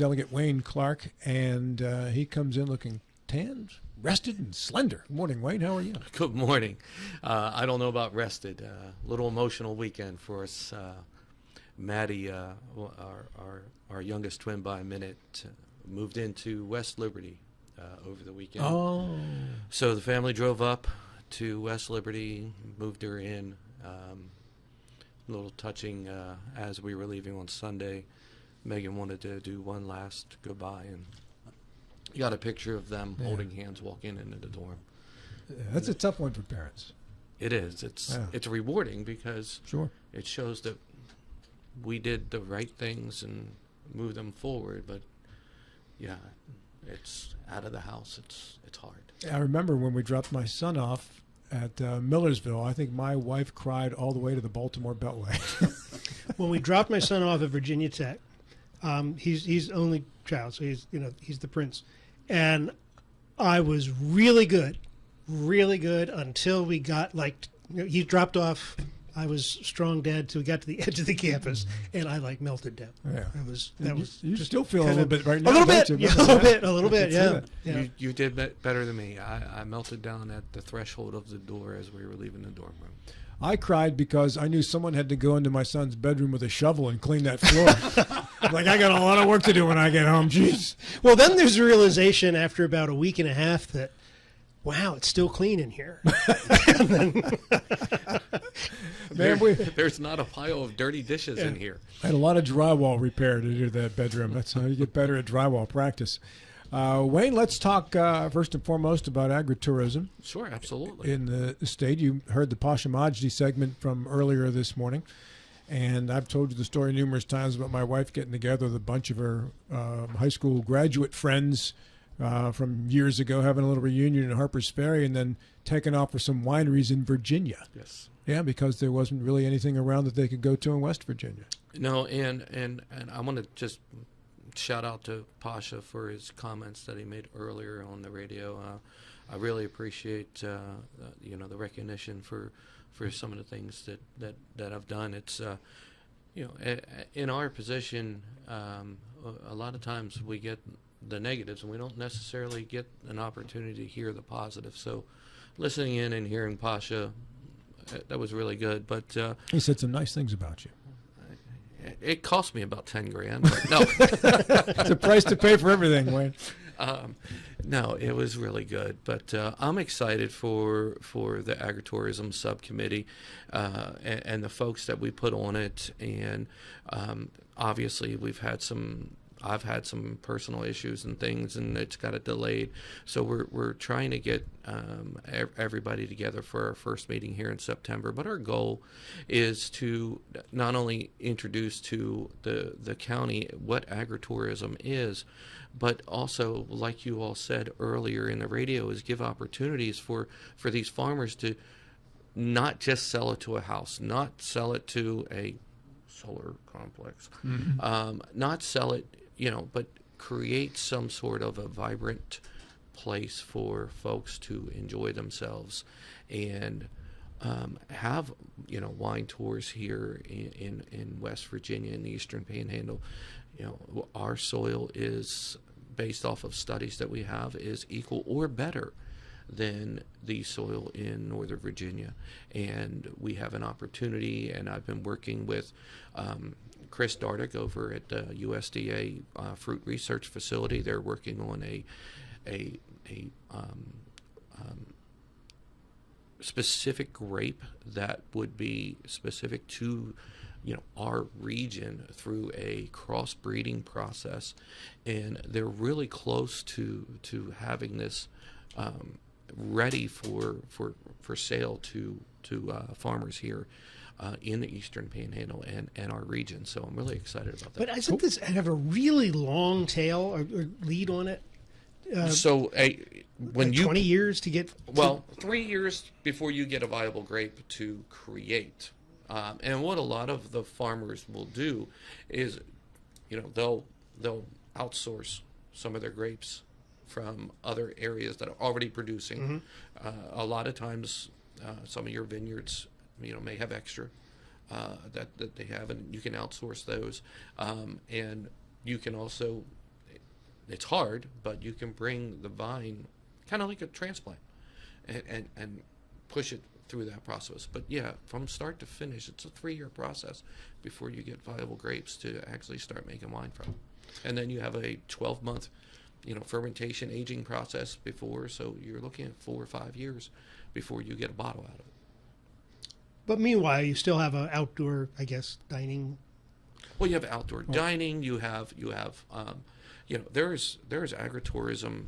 Delegate Wayne Clark, and he comes in looking tanned, rested, and slender. Good morning, Wayne. How are you? Good morning. I don't know about rested. Little emotional weekend for us. Maddie, our youngest twin by a minute, moved into West Liberty over the weekend. Oh. So the family drove up to West Liberty, moved her in. A little touching as we were leaving on Sunday. Megan wanted to do one last goodbye, and you got a picture of them holding hands walking into the dorm. Yeah, that's a tough one for parents. It is. It's rewarding because it shows that we did the right things and moved them forward. But yeah, it's out of the house. It's hard. I remember when we dropped my son off at Millersville. I think my wife cried all the way to the Baltimore Beltway. When we dropped my son off at Virginia Tech, he's only child, so he's the prince, and I was really good until we got he dropped off. I was strong dead till we got to the edge of the campus, and I melted down. Yeah, you just still feel a little bit right now. A little bit, yeah. You did better than me. I melted down at the threshold of the door as we were leaving the dorm room. I cried because I knew someone had to go into my son's bedroom with a shovel and clean that floor. I got a lot of work to do when I get home. Jeez. Well, then there's a realization after about a week and a half that, wow, it's still clean in here. There's not a pile of dirty dishes in here. I had a lot of drywall repair to do to that bedroom. That's how you get better at drywall practice. Wayne, let's talk first and foremost about agritourism. Sure, absolutely. In the state, you heard the Pasha Majdi segment from earlier this morning, and I've told you the story numerous times about my wife getting together with a bunch of her high school graduate friends from years ago, having a little reunion in Harper's Ferry, and then taking off for some wineries in Virginia. Yes. Yeah, because there wasn't really anything around that they could go to in West Virginia. No, and I want to just shout out to Pasha for his comments that he made earlier on the radio. I really appreciate the recognition for some of the things that I've done. It's in our position, a lot of times we get the negatives and we don't necessarily get an opportunity to hear the positives. So listening in and hearing Pasha, that was really good. But he said some nice things about you. It cost me about $10,000. But no, it's a price to pay for everything, Wayne. No, it was really good. But I'm excited for the agritourism subcommittee and the folks that we put on it. And obviously, I've had some personal issues and things, and it's got it delayed. So we're trying to get everybody together for our first meeting here in September. But our goal is to not only introduce to the county what agritourism is, but also, like you all said earlier in the radio, is give opportunities for these farmers to not just sell it to a house, not sell it to a solar complex, not sell it, but create some sort of a vibrant place for folks to enjoy themselves and have, wine tours here in West Virginia in the Eastern Panhandle. Our soil is, based off of studies that we have, is equal or better than the soil in Northern Virginia. And we have an opportunity, and I've been working with Chris Dardick over at the USDA Fruit Research Facility. They're working on a specific grape that would be specific to our region through a crossbreeding process, and they're really close to having this ready for sale to farmers here in the Eastern Panhandle and our region. So I'm really excited about that. But doesn't this have a really long tail or lead on it? When 20 years to get 3 years before you get a viable grape to create. And what a lot of the farmers will do is, they'll outsource some of their grapes from other areas that are already producing. A lot of times, some of your vineyards, may have extra that they have, and you can outsource those. And you can also it's hard, but you can bring the vine kind of like a transplant and push it through that process. But yeah, from start to finish, it's a 3-year process before you get viable grapes to actually start making wine from. And then you have a 12-month, fermentation aging process before, so you're looking at 4 or 5 years before you get a bottle out of it. But meanwhile, you still have an outdoor, I guess, dining. Well, you have outdoor dining. You have there's agritourism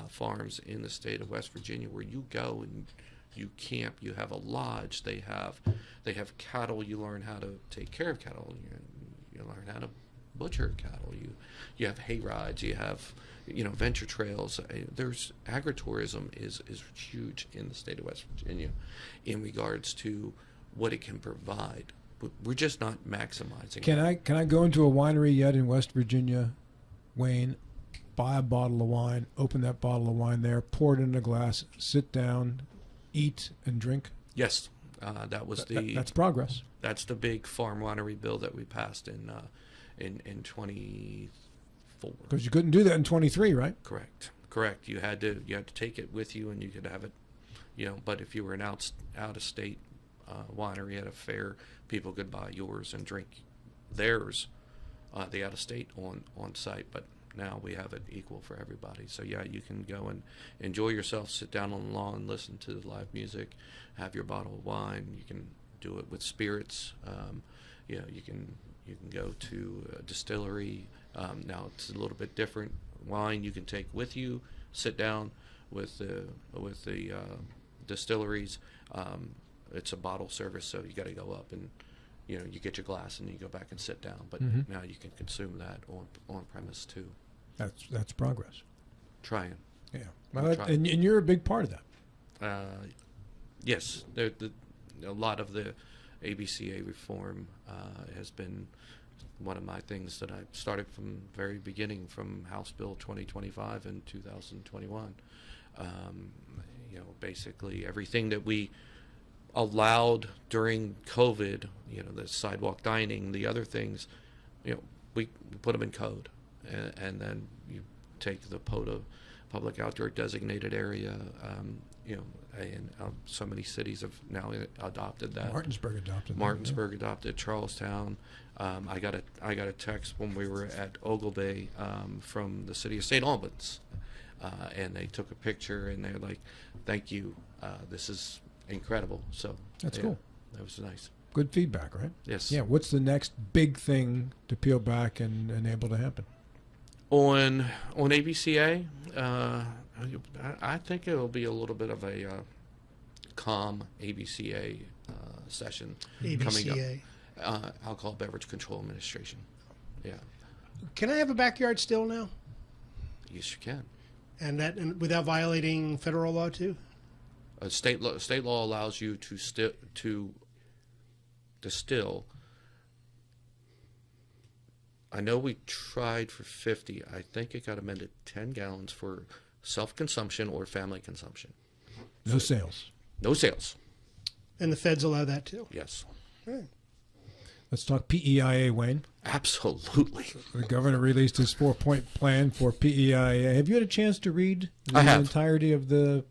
farms in the state of West Virginia where you go and you camp. You have a lodge. They have cattle. You learn how to take care of cattle. You learn how to butcher cattle. You have hay rides. You have venture trails. There's agritourism is huge in the state of West Virginia in regards to what it can provide. We're just not maximizing it. Can I go into a winery yet in West Virginia, Wayne, buy a bottle of wine, open that bottle of wine there, pour it in a glass, sit down, eat and drink? Yes, that was that's progress. That's the big farm winery bill that we passed in 24. Because you couldn't do that in 23, right? Correct. You had to take it with you, and you could have it. But if you were an out of state winery at a fair, people could buy yours and drink theirs, the out of state on site. But now we have it equal for everybody. So yeah, you can go and enjoy yourself, sit down on the lawn, listen to the live music, have your bottle of wine. You can do it with spirits. You can go to a distillery. Now it's a little bit different. Wine you can take with you, sit down with the distilleries. It's a bottle service, so you got to go up and you get your glass and you go back and sit down. But now you can consume that on premise too. That's progress. Trying. Yeah. Well, and you're a big part of that. Yes. A lot of the ABCA reform has been one of my things that I started from the very beginning, from House Bill 2025 in 2021. Basically everything that we allowed during COVID, the sidewalk dining, the other things, we put them in code, and then you take the POTA, public outdoor designated area, and so many cities have now adopted that. Martinsburg adopted. Charlestown. I got a text when we were at Ogle Bay from the city of St. Albans, and they took a picture and they're like, "Thank you. This is incredible." So that's cool. That was nice. Good feedback, right? Yes. Yeah. What's the next big thing to peel back and enable to happen? On ABCA, I think it'll be a little bit of a calm ABCA session coming up. Alcohol Beverage Control Administration. Yeah. Can I have a backyard still now? Yes, you can. And without violating federal law too? State law allows you to distill. I know we tried for 50. I think it got amended 10 gallons for self-consumption or family consumption. No sales. No sales. And the feds allow that too? Yes. Right. Let's talk PEIA, Wayne. Absolutely. The governor released his 4-point plan for PEIA. Have you had a chance to read the entirety of the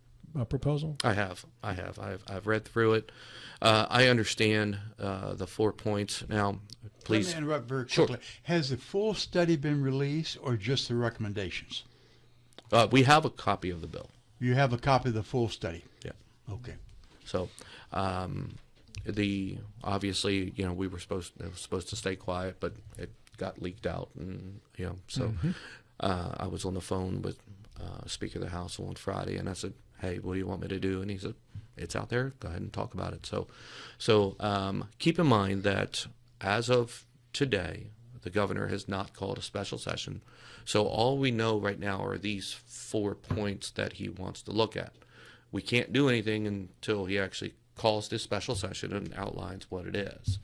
proposal? I have. I've read through it. I understand the 4 points. Now, please. Let me interrupt very quickly. Sure. Has the full study been released or just the recommendations? We have a copy of the bill. You have a copy of the full study? Yeah. Okay. So, obviously, we were supposed to stay quiet, but it got leaked out, and so I was on the phone with Speaker of the House on Friday, and I said, "Hey, what do you want me to do?" And he said, "It's out there. Go ahead and talk about it." So keep in mind that as of today, the governor has not called a special session. So all we know right now are these 4 points that he wants to look at. We can't do anything until he actually calls this special session and outlines what it is.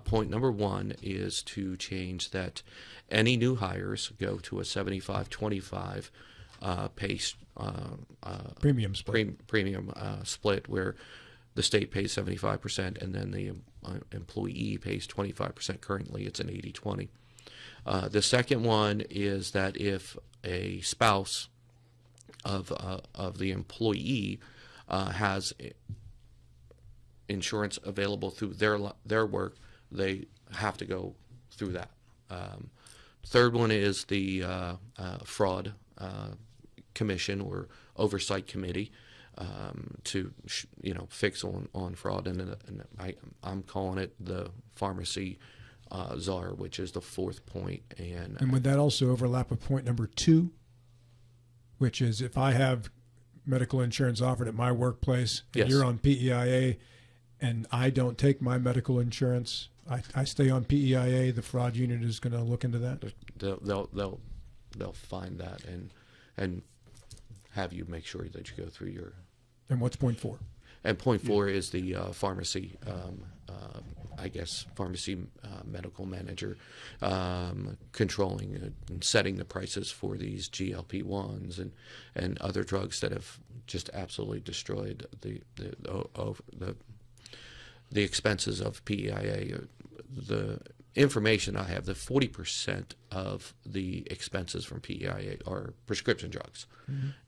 Point number 1 is to change that any new hires go to a 75-25 pay premium split. Premium split, where the state pays 75% and then the employee pays 25%. Currently, it's an 80-20. The second one is that if a spouse of the employee has insurance available through their work, they have to go through that. Third one is the fraud commission or oversight committee to fix on fraud, and I'm calling it the pharmacy czar, which is the fourth point. And would that also overlap with point number 2, which is if I have medical insurance offered at my workplace and Yes. you're on PEIA and I don't take my medical insurance, I stay on PEIA, the fraud unit is going to look into that? They'll find that and have you make sure that you go through your. And what's point 4? And point 4 is the pharmacy, pharmacy medical manager controlling and setting the prices for these GLP-1s and other drugs that have just absolutely destroyed the expenses of PEIA. The information I have, the 40% of the expenses from PEIA are prescription drugs,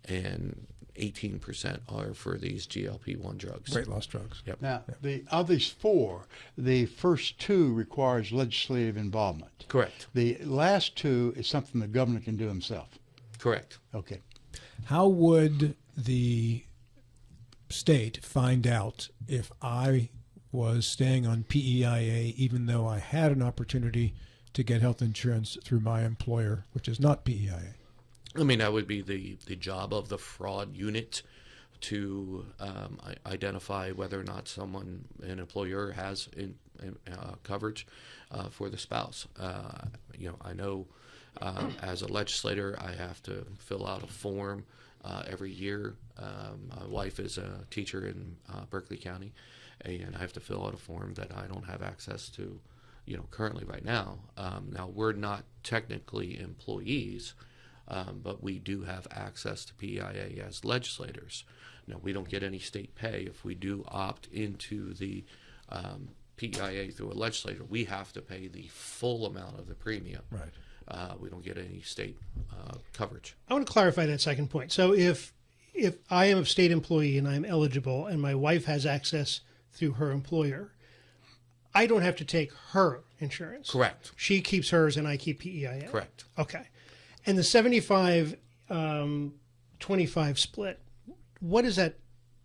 and 18% are for these GLP-1 drugs. Weight loss drugs. Yep. Now, of these 4, the first 2 requires legislative involvement. Correct. The last 2 is something the governor can do himself. Correct. Okay. How would the state find out if I was staying on PEIA even though I had an opportunity to get health insurance through my employer, which is not PEIA? I mean, that would be the job of the fraud unit to identify whether or not an employer has coverage for the spouse. I know as a legislator, I have to fill out a form every year. My wife is a teacher in Berkeley County, and I have to fill out a form that I don't have access to, currently right now. Now, we're not technically employees, but we do have access to PEIA as legislators. Now, we don't get any state pay. If we do opt into the PEIA through a legislator, we have to pay the full amount of the premium. Right. We don't get any state coverage. I want to clarify that second point. So if I am a state employee and I'm eligible and my wife has access through her employer, I don't have to take her insurance. Correct. She keeps hers and I keep PEIA. Correct. Okay. And the 75 25 split, what does that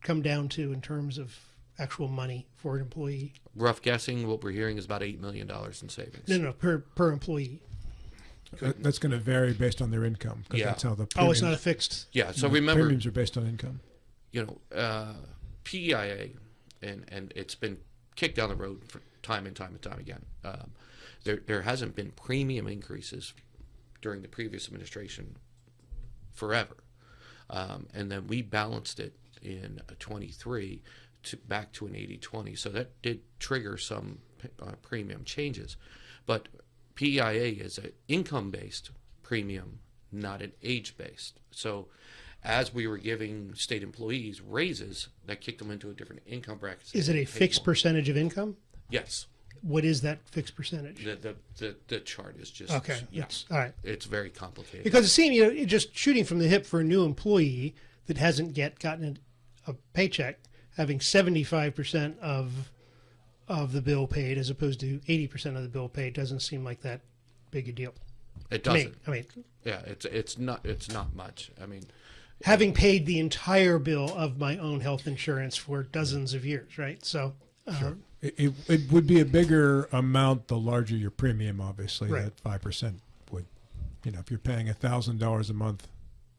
come down to in terms of actual money for an employee? Rough guessing, what we're hearing is about $8 million in savings. No, per employee. That's going to vary based on their income, because Yeah. that's how the Oh, premiums, it's not a fixed. Yeah, so the remember, premiums are based on income. PEIA, and it's been kicked down the road for time and time again. There hasn't been premium increases during the previous administration forever. And then we balanced it in 23 back to an 80-20. So that did trigger some premium changes. But PEIA is an income-based premium, not an age-based. So as we were giving state employees raises, that kicked them into a different income bracket. Is it a fixed percentage of income? Yes. What is that fixed percentage? The chart is just Okay. Yeah, All right. it's very complicated. Because it seems, just shooting from the hip for a new employee that hasn't yet gotten a paycheck, having 75% of the bill paid as opposed to 80% of the bill paid doesn't seem like that big a deal. It to me. doesn't. I mean, Yeah, it's not much. I mean, having paid the entire bill of my own health insurance for dozens of years, right? So, It would be a bigger amount the larger your premium, obviously. Right. That 5% would, if you're paying $1,000 a month,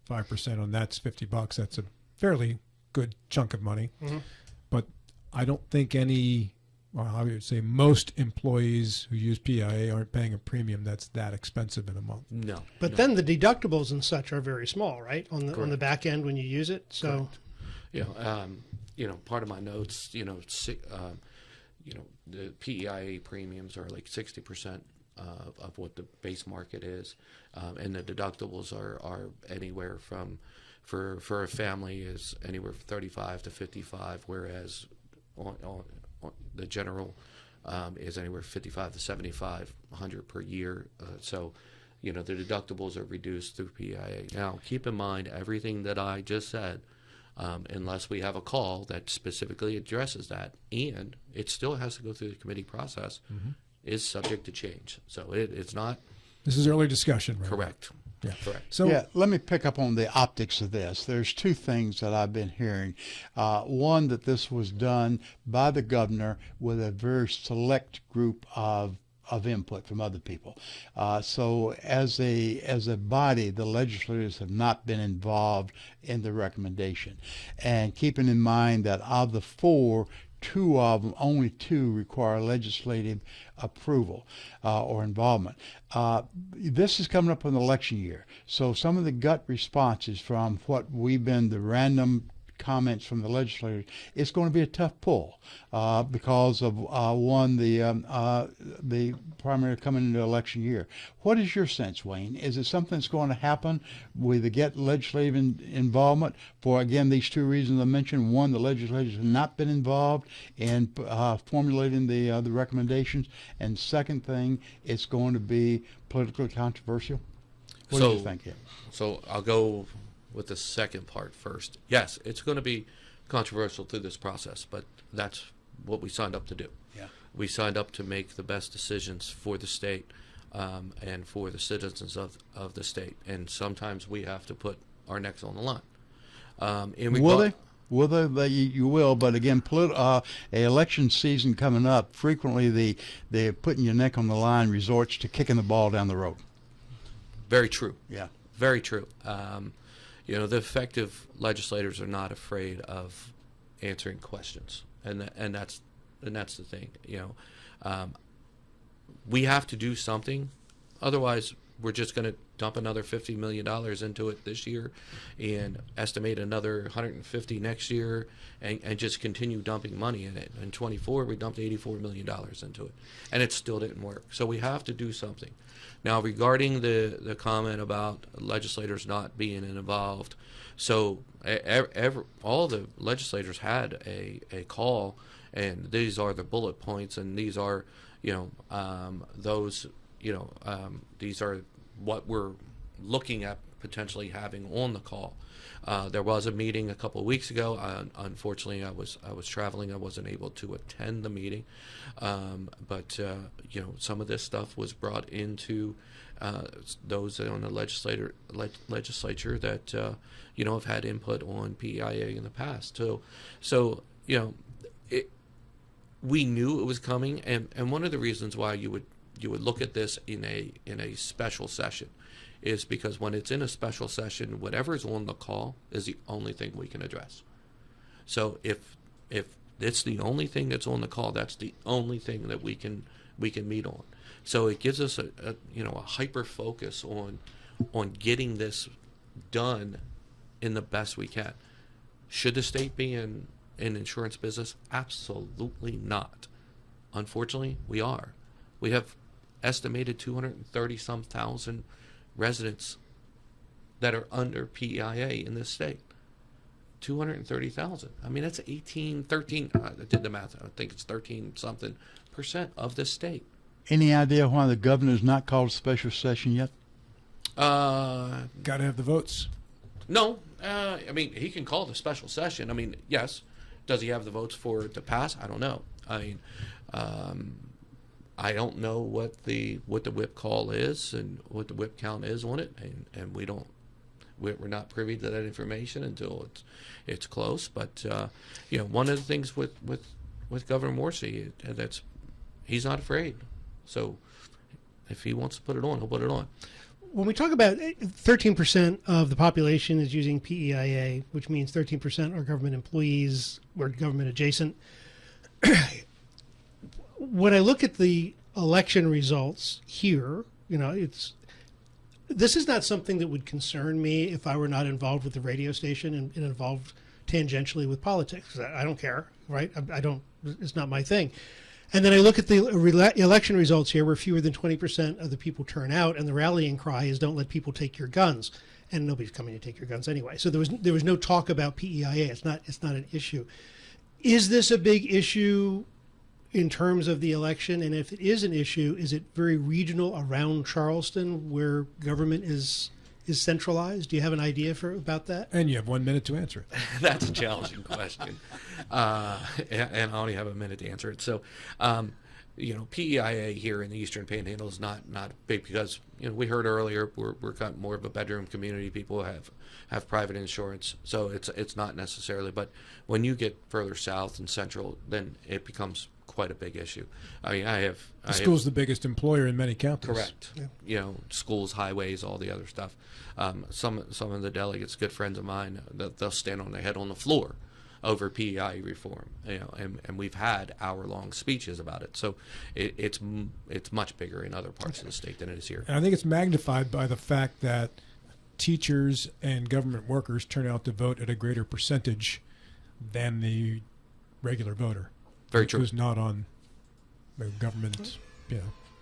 5% on that's $50. That's a fairly good chunk of money. Mm-hmm. But I don't think I would say most employees who use PIA aren't paying a premium that's that expensive in a month. no. but no. then the deductibles and such are very small, right? On the Correct. back end when you use it. So, Part of my notes, the PEIA premiums are like 60% of what the base market is, and the deductibles are anywhere from, for a family is anywhere from 35 to 55, whereas on the general is anywhere 55 to 7,500 per year. So, the deductibles are reduced through PIA. Now, keep in mind everything that I just said, unless we have a call that specifically addresses that, and it still has to go through the committee process, is subject to change. So it's not. This is early discussion, right? Correct. Yeah. Correct. So yeah, let me pick up on the optics of this. There's two things that I've been hearing. One, that this was done by the governor with a very select group of input from other people. So as a body, the legislators have not been involved in the recommendation. And keeping in mind that of the four, only two require legislative approval or involvement. This is coming up in the election year. So some of the gut responses from the random comments from the legislators, it's going to be a tough pull because of the primary coming into election year. What is your sense, Wayne? Is it something that's going to happen with the get legislative involvement for, again, these two reasons I mentioned? One, the legislators have not been involved in formulating the recommendations, and second thing, it's going to be politically controversial. What do you think? Yeah. So I'll go with the second part first. Yes, it's going to be controversial through this process, but that's what we signed up to do. Yeah. We signed up to make the best decisions for the state and for the citizens of the state. And sometimes we have to put our necks on the line. Will they? Will they? You will, but again, a election season coming up, frequently the putting your neck on the line resorts to kicking the ball down the road. Very true. Yeah. Very true. The effective legislators are not afraid of answering questions, and that's the thing. We have to do something, otherwise we're just going to dump another $50 million into it this year, and estimate another 150 next year, and just continue dumping money in it. In 24, we dumped $84 million into it, and it still didn't work. So we have to do something. Now, regarding the comment about legislators not being involved, so all the legislators had a call, and these are the bullet points, and these are these are what we're looking at potentially having on the call. There was a meeting a couple of weeks ago. Unfortunately, I was traveling. I wasn't able to attend the meeting, but some of this stuff was brought into those on the legislature that have had input on PEIA in the past. So we knew it was coming, and one of the reasons why you would look at this in a special session is because when it's in a special session, whatever's on the call is the only thing we can address. So if it's the only thing that's on the call, that's the only thing that we can meet on. So it gives us a hyper focus on getting this done in the best we can. Should the state be in insurance business? Absolutely not. Unfortunately, we are. We have estimated 230-some thousand residents that are under PEIA in this state. 230,000. I mean, that's 13, I did the math, I think it's 13-something% of the state. Any idea why the governor's not called a special session yet? got to have the votes. No. I mean, he can call the special session. I mean, yes. Does he have the votes for it to pass? I don't know. I mean, I don't know what the whip call is and what the whip count is on it, and we're not privy to that information until it's close. But one of the things with Governor Morsi, he's not afraid. So if he wants to put it on, he'll put it on. When we talk about 13% of the population is using PEIA, which means 13% are government employees or government adjacent. When I look at the election results here, this is not something that would concern me if I were not involved with the radio station and involved tangentially with politics. I don't care, right? It's not my thing. And then I look at the election results here where fewer than 20% of the people turn out, and the rallying cry is don't let people take your guns. And nobody's coming to take your guns anyway. So there was no talk about PEIA. It's not an issue. Is this a big issue in terms of the election? And if it is an issue, is it very regional around Charleston where government is centralized? Do you have an idea about that? And you have 1 minute to answer it. That's a challenging question, and I only have a minute to answer it. So, PEIA here in the Eastern Panhandle is not big because we heard earlier we're kind of more of a bedroom community. People have private insurance, so it's not necessarily. But when you get further south and central, then it becomes quite a big issue. I mean, The school's the biggest employer in many counties. Correct. Yeah. Schools, highways, all the other stuff. Some of the delegates, good friends of mine, they'll stand on their head on the floor over PEI reform. And we've had hour-long speeches about it. So it's much bigger in other parts of the state than it is here. And I think it's magnified by the fact that teachers and government workers turn out to vote at a greater percentage than the regular voter. Very true. Who's not on the government,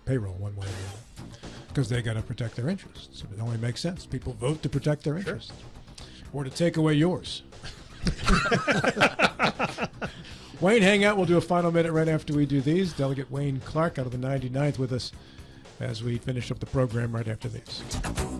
payroll one way or the other, because they got to protect their interests. It only makes sense. People vote to protect their interests, or to take away yours. Wayne, hang out. We'll do a final minute right after we do these. Delegate Wayne Clark out of the 99th with us as we finish up the program right after these.